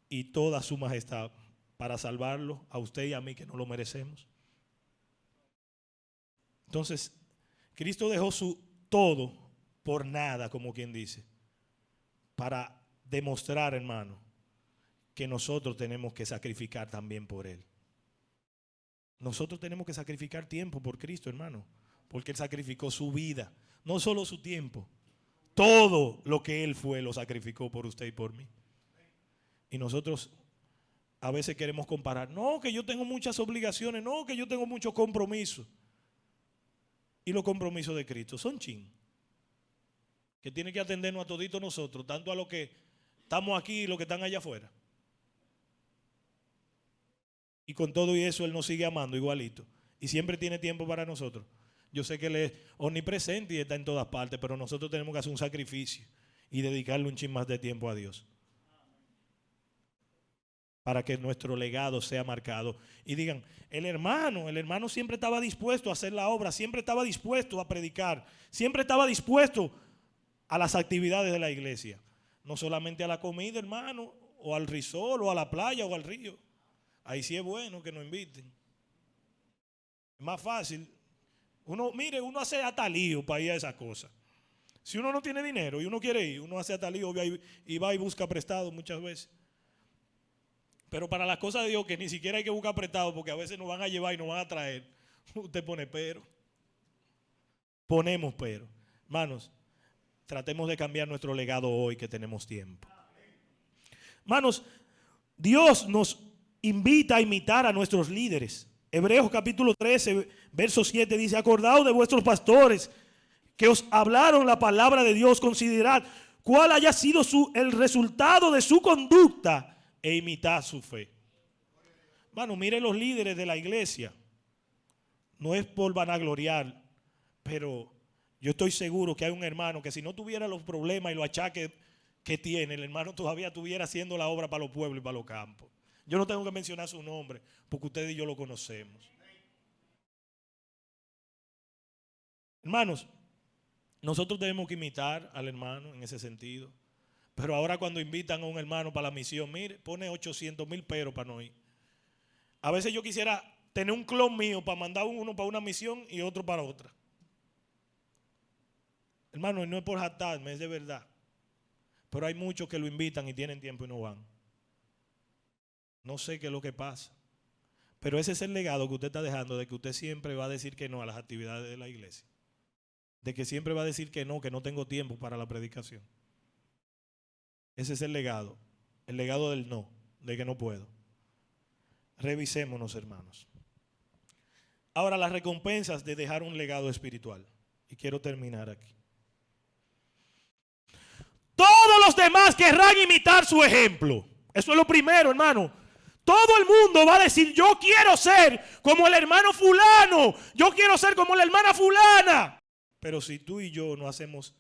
Speaker 2: y toda su majestad para salvarlo a usted y a mí que no lo merecemos. Entonces, Cristo dejó su todo por nada, como quien dice, para demostrar, hermano, que nosotros tenemos que sacrificar también por Él. Nosotros tenemos que sacrificar tiempo por Cristo, hermano, porque Él sacrificó su vida, no solo su tiempo, todo lo que Él fue lo sacrificó por usted y por mí. Y nosotros a veces queremos comparar, no, que yo tengo muchas obligaciones, no, que yo tengo muchos compromisos. Y los compromisos de Cristo son chin, que tiene que atendernos a toditos nosotros, tanto a los que estamos aquí y los que están allá afuera. Y con todo y eso Él nos sigue amando igualito. Y siempre tiene tiempo para nosotros. Yo sé que Él es omnipresente y está en todas partes, pero nosotros tenemos que hacer un sacrificio y dedicarle un chin más de tiempo a Dios. para que nuestro legado sea marcado. Y digan, el hermano siempre estaba dispuesto a hacer la obra, siempre estaba dispuesto a predicar, siempre estaba dispuesto a las actividades de la iglesia. No solamente a la comida, hermano, o al risol, o a la playa, o al río. Ahí sí es bueno que nos inviten. Es más fácil. Uno hace hasta lío para ir a esas cosas. Si uno no tiene dinero y uno quiere ir, uno hace hasta lío y va y busca prestado muchas veces. Pero para las cosas de Dios, que ni siquiera hay que buscar prestado, porque a veces nos van a llevar y nos van a traer, usted pone pero. Ponemos pero. Hermanos, tratemos de cambiar nuestro legado hoy que tenemos tiempo. Hermanos, Dios nos invita a imitar a nuestros líderes. Hebreos capítulo 13, verso 7 dice, acordaos de vuestros pastores que os hablaron la palabra de Dios, considerad cuál haya sido el resultado de su conducta e imitad su fe. Hermano, mire los líderes de la iglesia. No es por vanagloriar, pero yo estoy seguro que hay un hermano que si no tuviera los problemas y los achaques que tiene, el hermano todavía estuviera haciendo la obra para los pueblos y para los campos. Yo no tengo que mencionar su nombre, porque ustedes y yo lo conocemos. Hermanos, nosotros tenemos que imitar al hermano en ese sentido. Pero ahora cuando invitan a un hermano para la misión, mire, pone 800,000 peros para no ir. A veces yo quisiera tener un clon mío para mandar uno para una misión y otro para otra. Hermano, no es por jactarme, es de verdad. Pero hay muchos que lo invitan y tienen tiempo y no van. No sé qué es lo que pasa. Pero ese es el legado que usted está dejando, de que usted siempre va a decir que no a las actividades de la iglesia. De que siempre va a decir que no tengo tiempo para la predicación. Ese es el legado del no, de que no puedo. Revisémonos, hermanos. Ahora, las recompensas de dejar un legado espiritual. Y quiero terminar aquí. Todos los demás querrán imitar su ejemplo. Eso es lo primero, hermano. Todo el mundo va a decir, yo quiero ser como el hermano fulano. Yo quiero ser como la hermana fulana. Pero si tú y yo no hacemos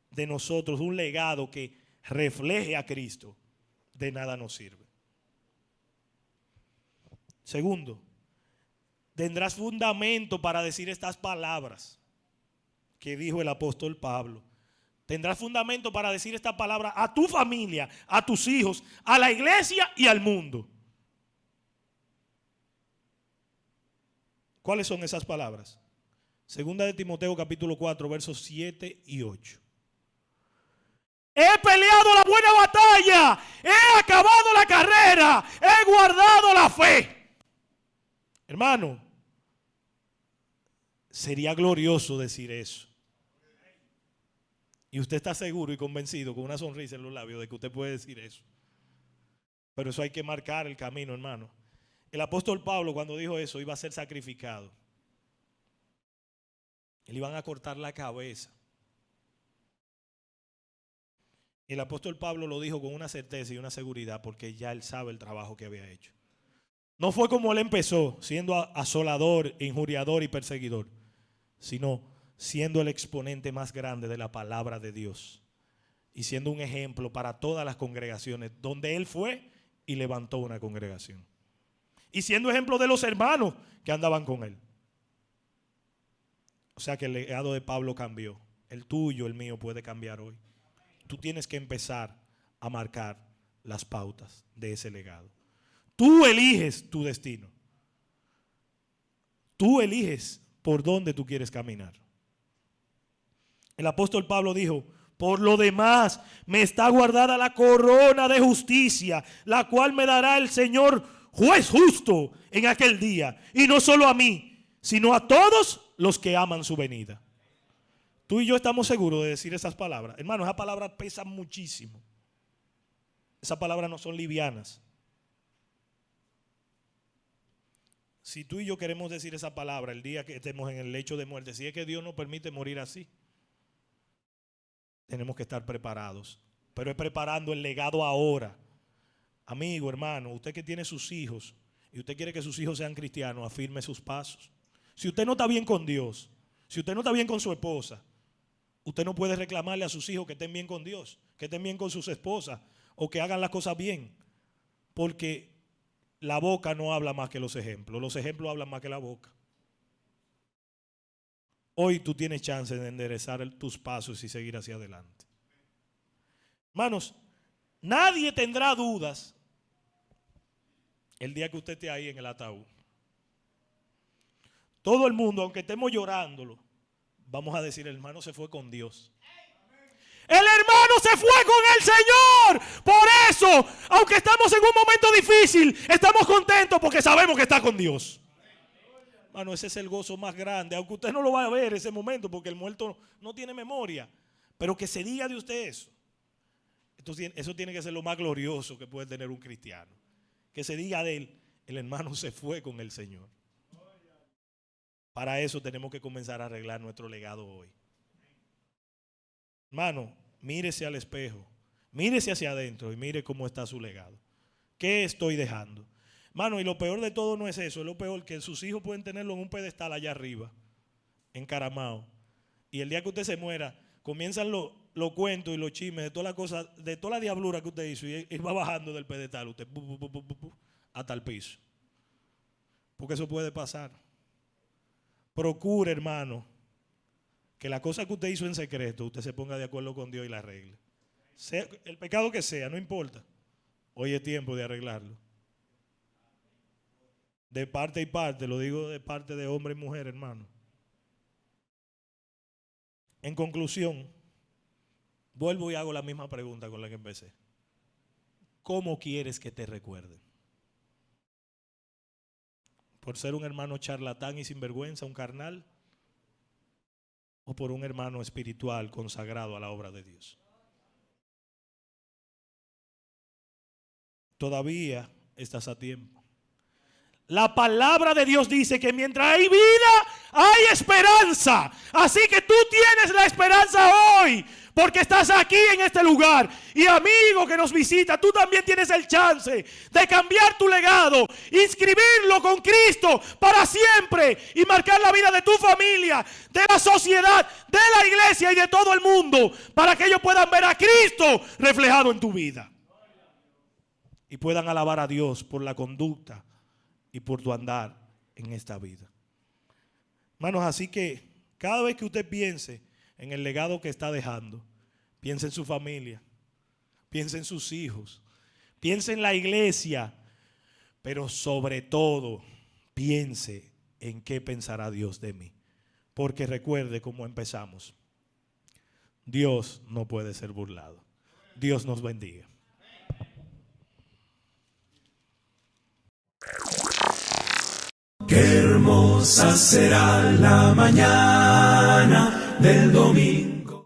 Speaker 2: de nosotros un legado que refleje a Cristo, de nada nos sirve. Segundo, tendrás fundamento para decir estas palabras que dijo el apóstol Pablo. Tendrás fundamento para decir esta palabra a tu familia, a tus hijos, a la iglesia y al mundo. ¿Cuáles son esas palabras? Segunda de Timoteo capítulo 4, versos 7 y 8. He peleado la buena batalla, he acabado la carrera, he guardado la fe. Hermano, sería glorioso decir eso. Y usted está seguro y convencido, con una sonrisa en los labios, de que usted puede decir eso. Pero eso hay que marcar el camino, hermano. El apóstol Pablo, cuando dijo eso, iba a ser sacrificado. Le iban a cortar la cabeza. El apóstol Pablo lo dijo con una certeza y una seguridad, porque ya él sabe el trabajo que había hecho. No fue como él empezó, siendo asolador, injuriador y perseguidor, sino siendo el exponente más grande de la palabra de Dios y siendo un ejemplo para todas las congregaciones, donde él fue y levantó una congregación. Y siendo ejemplo de los hermanos que andaban con él. O sea que el legado de Pablo cambió. El tuyo, el mío puede cambiar hoy. Tú tienes que empezar a marcar las pautas de ese legado. Tú eliges tu destino. Tú eliges por dónde tú quieres caminar. El apóstol Pablo dijo, por lo demás me está guardada la corona de justicia, la cual me dará el Señor juez justo en aquel día. Y no solo a mí, sino a todos los que aman su venida. Tú y yo estamos seguros de decir esas palabras. Hermano, esas palabras pesan muchísimo. Esas palabras no son livianas. Si tú y yo queremos decir esa palabra el día que estemos en el lecho de muerte, si es que Dios nos permite morir así, tenemos que estar preparados. Pero es preparando el legado ahora. Amigo, hermano, usted que tiene sus hijos y usted quiere que sus hijos sean cristianos, afirme sus pasos. Si usted no está bien con Dios, si usted no está bien con su esposa, usted no puede reclamarle a sus hijos que estén bien con Dios, que estén bien con sus esposas o que hagan las cosas bien. Porque la boca no habla más que los ejemplos hablan más que la boca. Hoy tú tienes chance de enderezar tus pasos y seguir hacia adelante. Hermanos, nadie tendrá dudas el día que usted esté ahí en el ataúd. Todo el mundo, aunque estemos llorándolo, vamos a decir, el hermano se fue con Dios. El hermano se fue con el Señor. Por eso, aunque estamos en un momento difícil, estamos contentos porque sabemos que está con Dios. Hermano, ese es el gozo más grande. Aunque usted no lo va a ver ese momento porque el muerto no tiene memoria. Pero que se diga de usted eso. Eso tiene que ser lo más glorioso que puede tener un cristiano. Que se diga de él, el hermano se fue con el Señor. Para eso tenemos que comenzar a arreglar nuestro legado hoy. Hermano, mírese al espejo, mírese hacia adentro y mire cómo está su legado. ¿Qué estoy dejando? Hermano, y lo peor de todo no es eso, es lo peor que sus hijos pueden tenerlo en un pedestal allá arriba, encaramado. Y el día que usted se muera, comienzan los cuentos y los chismes de toda la cosa, de toda la diablura que usted hizo y va bajando del pedestal usted hasta el piso. Porque eso puede pasar. Procure, hermano, que la cosa que usted hizo en secreto, usted se ponga de acuerdo con Dios y la arregle. Sea el pecado que sea, no importa. Hoy es tiempo de arreglarlo. De parte y parte, lo digo de parte de hombre y mujer, hermano. En conclusión, vuelvo y hago la misma pregunta con la que empecé. ¿Cómo quieres que te recuerden? ¿Por ser un hermano charlatán y sinvergüenza, un carnal? ¿O por un hermano espiritual consagrado a la obra de Dios? Todavía estás a tiempo. La palabra de Dios dice que mientras hay vida, hay esperanza. Así que tú tienes la esperanza hoy, porque estás aquí en este lugar. Y amigo que nos visita, tú también tienes el chance de cambiar tu legado, inscribirlo con Cristo para siempre y marcar la vida de tu familia, de la sociedad, de la iglesia y de todo el mundo, para que ellos puedan ver a Cristo reflejado en tu vida y puedan alabar a Dios por la conducta y por tu andar en esta vida. Hermanos, así que cada vez que usted piense en el legado que está dejando, piense en su familia, piense en sus hijos, piense en la iglesia, pero sobre todo piense en qué pensará Dios de mí. Porque recuerde cómo empezamos. Dios no puede ser burlado. Dios nos bendiga.
Speaker 5: Qué hermosa será la mañana del domingo.